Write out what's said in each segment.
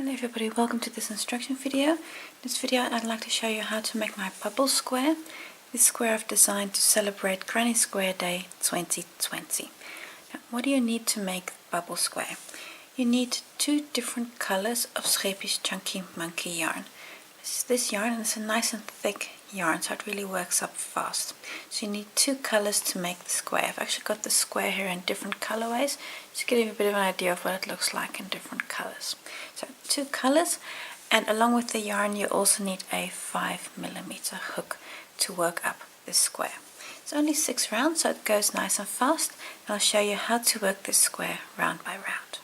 Hello everybody, welcome to this instruction video. In this video I'd like to show you how to make my bubble square. This square I've designed to celebrate Granny Square Day 2020. Now, what do you need to make bubble square? You need two different colors of Scheepjes Chunky Monkey yarn. This yarn, and it's a nice and thick yarn, so it really works up fast. So you need two colors to make the square. I've actually got the square here in different colorways to give you a bit of an idea of what it looks like in different colors. So two colors, and along with the yarn you also need a 5mm hook to work up this square. It's only 6 rounds, so it goes nice and fast, and I'll show you how to work this square round by round.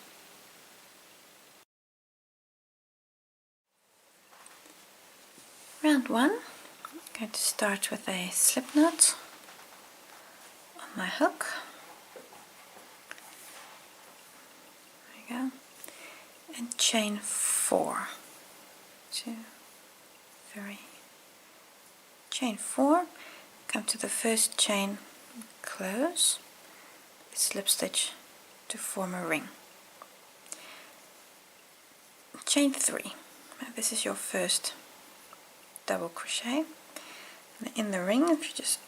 Round 1, I'm going to start with a slip knot on my hook. There you go. And chain 4. 2, 3. Chain 4. Come to the first chain, close, slip stitch to form a ring. Chain 3. Now this is your first double crochet, and in the ring, if you just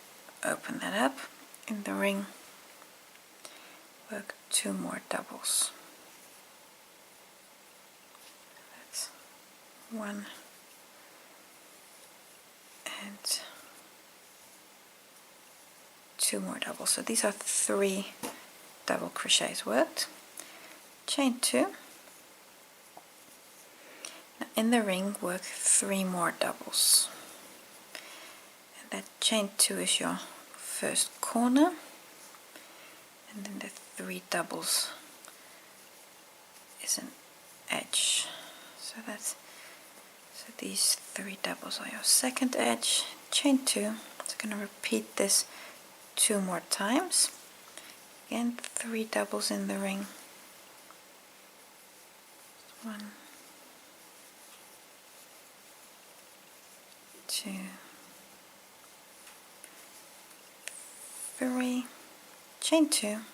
open that up, in the ring work 2 more doubles. That's 1 and 2 more doubles. So these are 3 double crochets worked. Chain 2. Now in the ring work 3 more doubles, and that chain 2 is your first corner, and then the 3 doubles is an edge. So these 3 doubles are your second edge. Chain 2. So I'm going to repeat this 2 more times. Again, 3 doubles in the ring. 1, 2, 3, chain 2, and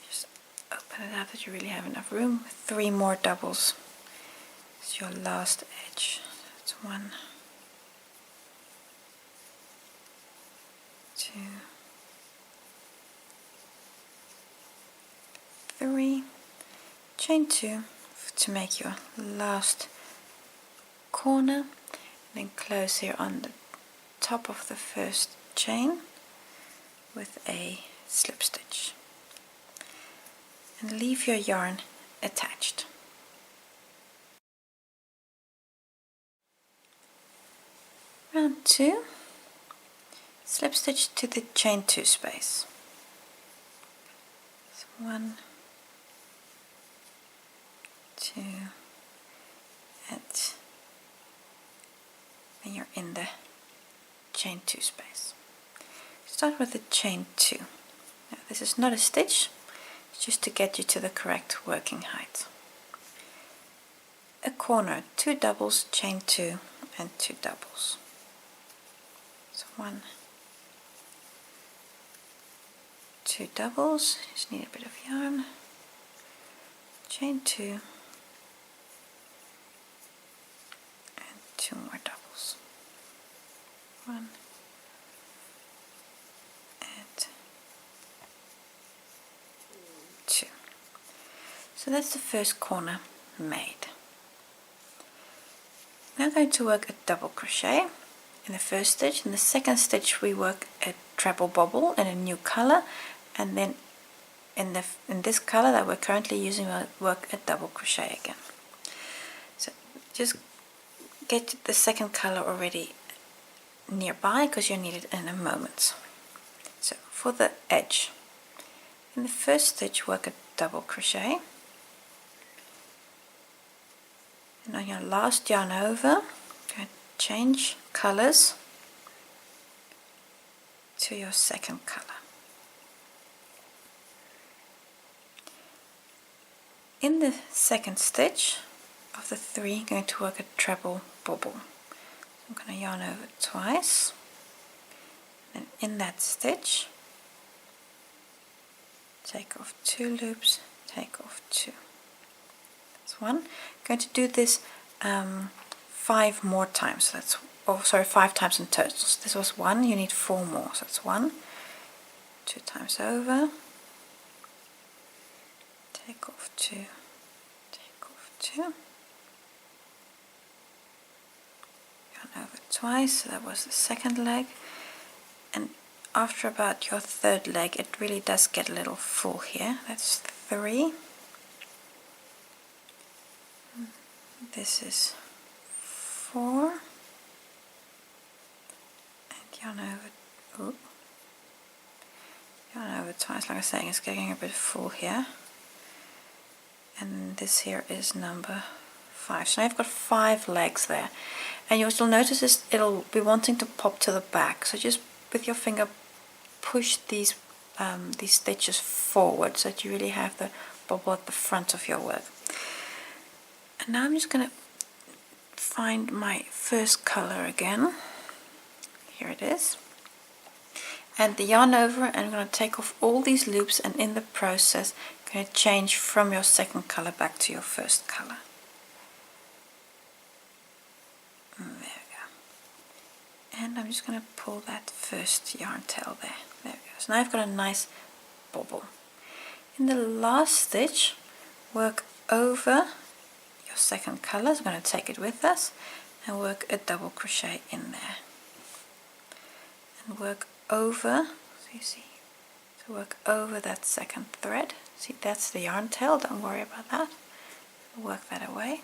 just open it up that you really have enough room. 3 more doubles. It's your last edge. That's 1, 2, 3, chain 2 to make your last corner, and then close here on the top of the first chain with a slip stitch, and leave your yarn attached. Round 2, slip stitch to the chain 2 space. So 1, 2, and then you're in the chain 2 space. Start with the chain 2. Now this is not a stitch, it's just to get you to the correct working height. A corner, 2 doubles, chain 2 and 2 doubles. So 1, 2 doubles, just need a bit of yarn, chain 2 and 2 more doubles. 1 and 2. So that's the first corner made. Now I'm going to work a double crochet in the first stitch. In the second stitch we work a treble bobble in a new color, and then in this color that we're currently using we'll work a double crochet again. So just get the second color already nearby because you need it in a moment. So for the edge, in the first stitch work a double crochet, and on your last yarn over change colors to your second color. In the second stitch of the 3 I'm going to work a treble bobble. I'm going to yarn over twice, and in that stitch take off 2 loops, take off 2. That's one. I'm going to do this 5 more times. So that's, oh sorry, 5 times in total. So this was 1, you need 4 more. So that's 1, 2 times over, take off 2, take off 2, yarn over twice. So that was the second leg. And after about your third leg, it really does get a little full here. That's 3. This is 4. And yarn over, yarn over twice, like I was saying, it's getting a bit full here. And this here is number 5. So now I've got 5 legs there. And you'll notice is it'll be wanting to pop to the back. So just with your finger push these stitches forward so that you really have the bobble at the front of your work. And now I'm just going to find my first color again. Here it is. And the yarn over, and I'm going to take off all these loops, and in the process I'm going to change from your second color back to your first color. There we go. And I'm just going to pull that first yarn tail there. There we go. So now I've got a nice bobble. In the last stitch, work over your second color. So I'm going to take it with us and work a double crochet in there. And work over, so you see, so work over that second thread. See, that's the yarn tail, don't worry about that. Work that away.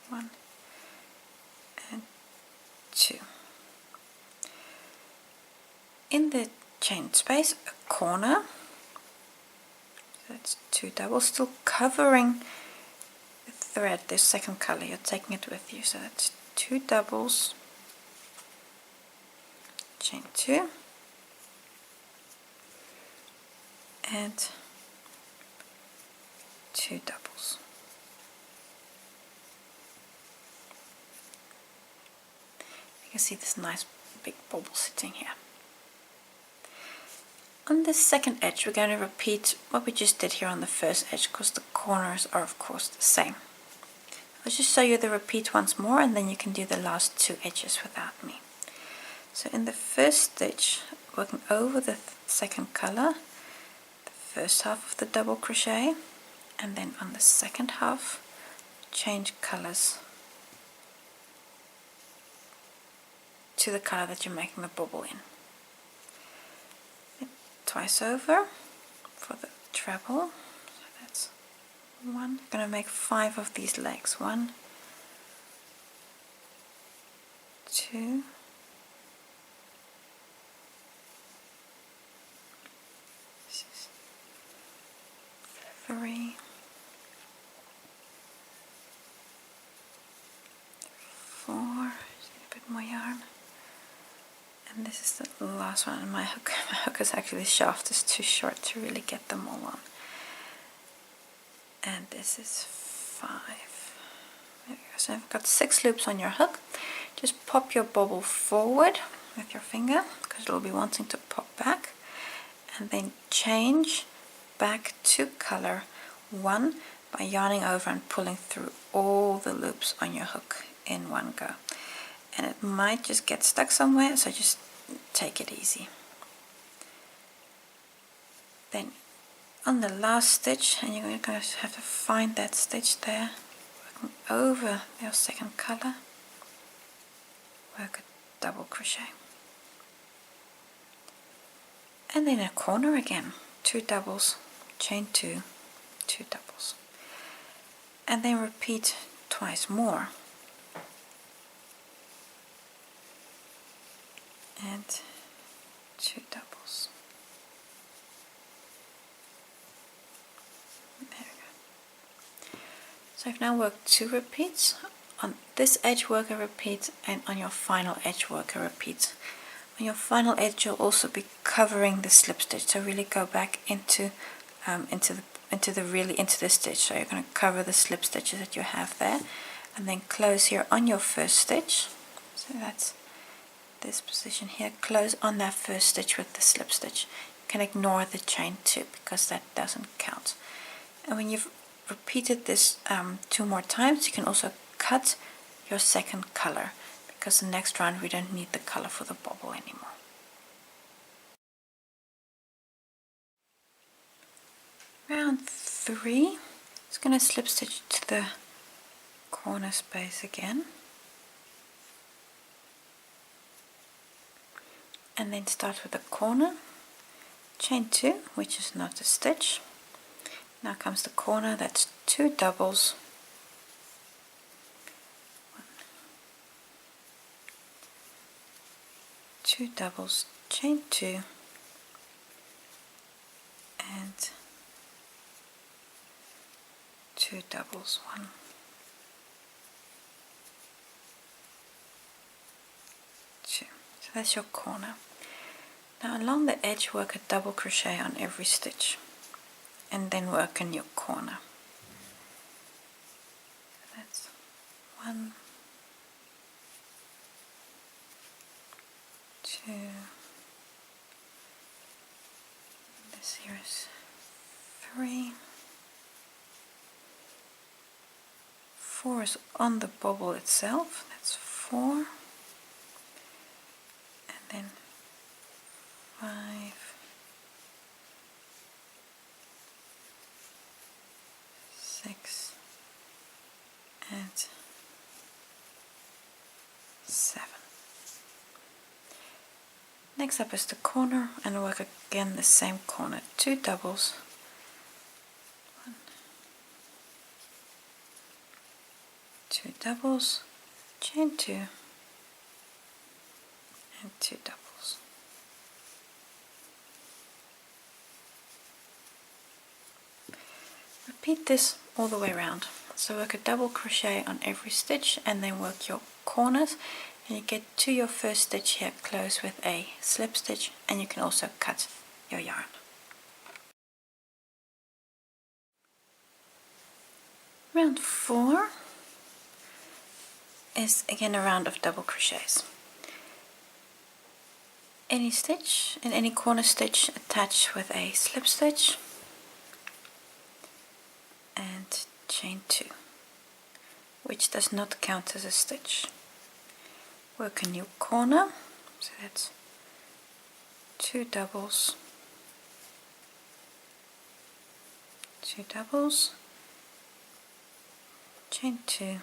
One and 2. In the chain space, a corner, so that's 2 doubles, still covering the thread, the second color, you're taking it with you, so that's 2 doubles, chain 2, and 2 doubles. You can see this nice big bobble sitting here. On the second edge we're going to repeat what we just did here on the first edge, because the corners are of course the same. I'll just show you the repeat once more, and then you can do the last 2 edges without me. So in the first stitch, working over the second color, the first half of the double crochet, and then on the second half change colors to the color that you're making the bobble in. Twice over for the treble, so that's 1. I'm going to make 5 of these legs. 1, 2, 3, 4, a bit more yarn, and this is the last one. And my hook is actually, the shaft is too short to really get them all on. And this is 5. There we go. So I've got 6 loops on your hook. Just pop your bobble forward with your finger, because it'll be wanting to pop back, and then change back to color 1 by yarning over and pulling through all the loops on your hook in one go. And it might just get stuck somewhere, so just take it easy. Then on the last stitch, and you're going to have to find that stitch there, working over your second color, work a double crochet, and then a corner again, 2 doubles, chain 2, 2 doubles, and then repeat twice more, and 2 doubles. There we go. So I've now worked 2 repeats. On this edge work a repeat, and on your final edge work a repeat. On your final edge you'll also be covering the slip stitch, so really go back into the stitch. So you're going to cover the slip stitches that you have there, and then close here on your first stitch. So that's this position here. Close on that first stitch with the slip stitch. You can ignore the chain 2 because that doesn't count. And when you've repeated this 2 more times, you can also cut your second color, because the next round we don't need the color for the bobble anymore. Round 3, it's going to slip stitch to the corner space again, and then start with the corner, chain 2, which is not a stitch. Now comes the corner, that's 2 doubles, 2 doubles, chain 2, and 2 doubles, 1, 2. So that's your corner. Now along the edge work a double crochet on every stitch, and then work in your corner. That's 1, 2, this here is 3, 4 is on the bobble itself, that's 4, and then 5, 6, and 7. Next up is the corner, and work again the same corner, 2 doubles, 1, 2 doubles, chain 2, and 2 doubles. Repeat this all the way around. So work a double crochet on every stitch, and then work your corners, and you get to your first stitch here, close with a slip stitch, and you can also cut your yarn. Round 4 is again a round of double crochets. Any stitch in any corner stitch attach with a slip stitch and chain 2, which does not count as a stitch. Work a new corner, so that's 2 doubles, 2 doubles, chain 2,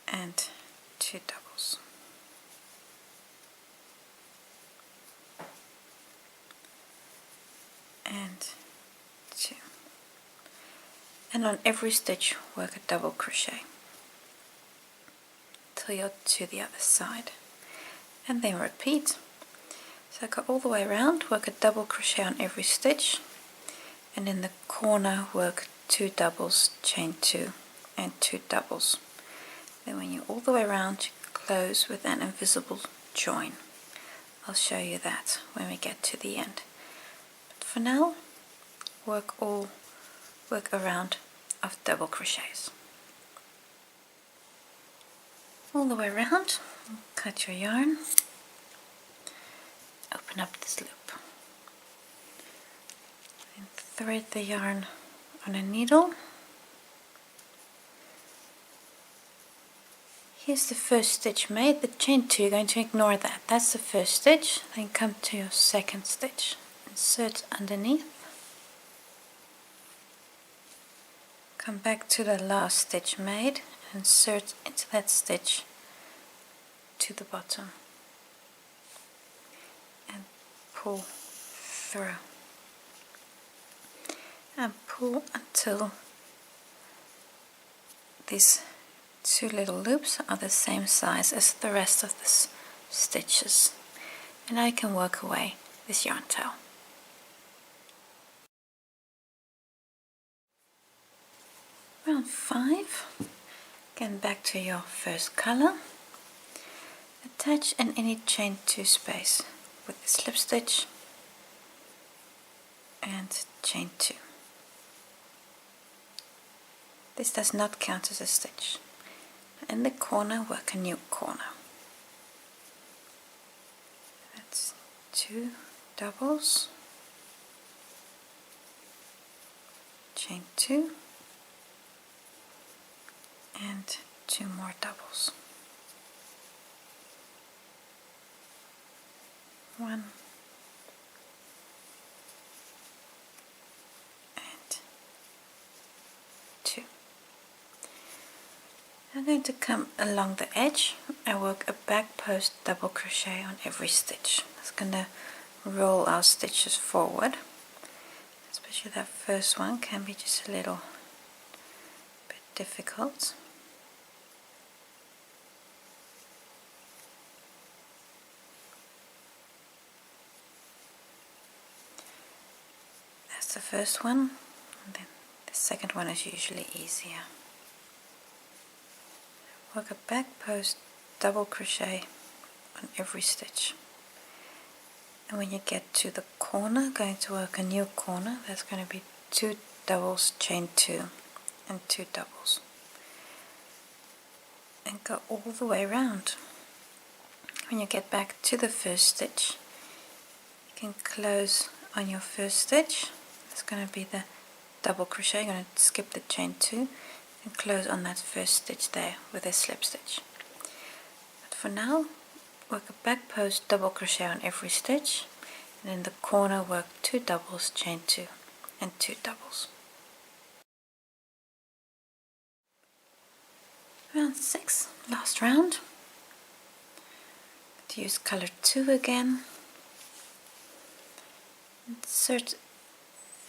and 2 doubles. And 2. And on every stitch work a double crochet till you're to the other side, and then repeat. So go all the way around, work a double crochet on every stitch, and in the corner work 2 doubles, chain 2, and 2 doubles. Then when you're all the way around, close with an invisible join. I'll show you that when we get to the end. But for now, work a round of double crochets. All the way around, cut your yarn, open up this loop, and thread the yarn on a needle. Here's the first stitch made, the chain 2, you're going to ignore that. That's the first stitch, then come to your second stitch, insert underneath, come back to the last stitch made, insert into that stitch to the bottom, and pull through, and pull until these 2 little loops are the same size as the rest of the stitches, and I can work away this yarn tail. Round 5, again back to your first color, attach in any chain 2 space with the slip stitch and chain 2. This does not count as a stitch. In the corner, work a new corner. That's 2 doubles, chain 2, and 2 more doubles. 1 and 2. I'm going to come along the edge and work a back post double crochet on every stitch. It's going to roll our stitches forward, especially that first one can be just a little bit difficult. That's the first one, and then the second one is usually easier. Work a back post double crochet on every stitch, and when you get to the corner, going to work a new corner. That's going to be 2 doubles, chain 2 and 2 doubles, and go all the way around. When you get back to the first stitch, you can close on your first stitch. It's going to be the double crochet. You're going to skip the chain 2 and close on that first stitch there with a slip stitch. But for now, work a back post double crochet on every stitch, and in the corner work 2 doubles, chain 2 and 2 doubles. Round 6, last round. To use color 2 again. Insert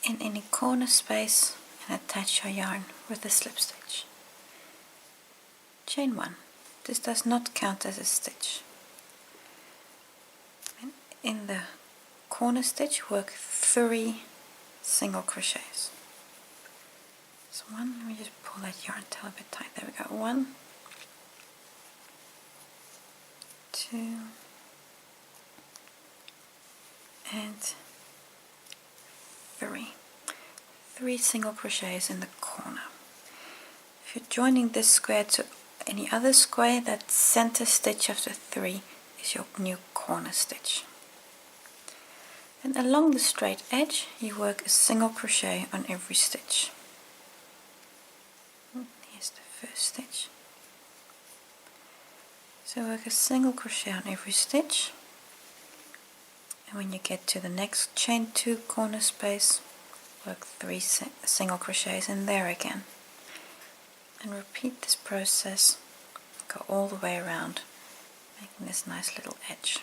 in any corner space and attach your yarn with a slip stitch. Chain 1. This does not count as a stitch. And in the corner stitch, work 3 single crochets. So 1, let me just pull that yarn tail a bit tight. There we go. 1, 2, and 3. 3 single crochets in the corner. If you're joining this square to any other square, that center stitch after 3 is your new corner stitch. And along the straight edge, you work a single crochet on every stitch. Here's the first stitch. So work a single crochet on every stitch, and when you get to the next chain 2 corner space, work 3 single crochets in there again, and repeat this process. Go all the way around, making this nice little edge.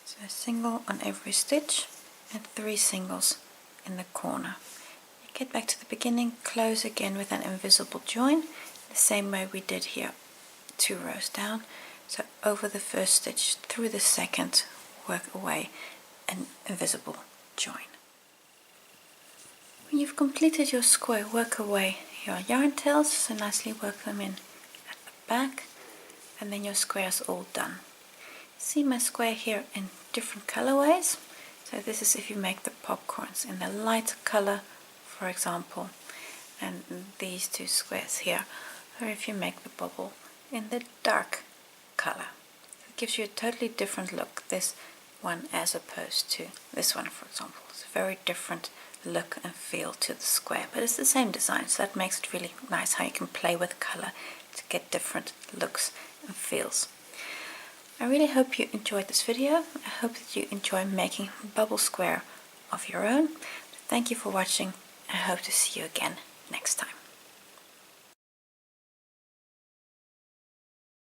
So a single on every stitch and 3 singles in the corner. You get back to the beginning, close again with an invisible join, the same way we did here 2 rows down. So over the first stitch, through the second, work away an invisible join. When you've completed your square, work away your yarn tails, so nicely work them in at the back, and then your square is all done. See my square here in different colorways. So this is if you make the popcorns in the light color, for example, and these 2 squares here, or if you make the bubble in the dark color. It gives you a totally different look, this one as opposed to this one, for example. It's a very different look and feel to the square, but it's the same design, so that makes it really nice how you can play with color to get different looks and feels. I really hope you enjoyed this video. I hope that you enjoy making a bubble square of your own. Thank you for watching. I hope to see you again next time.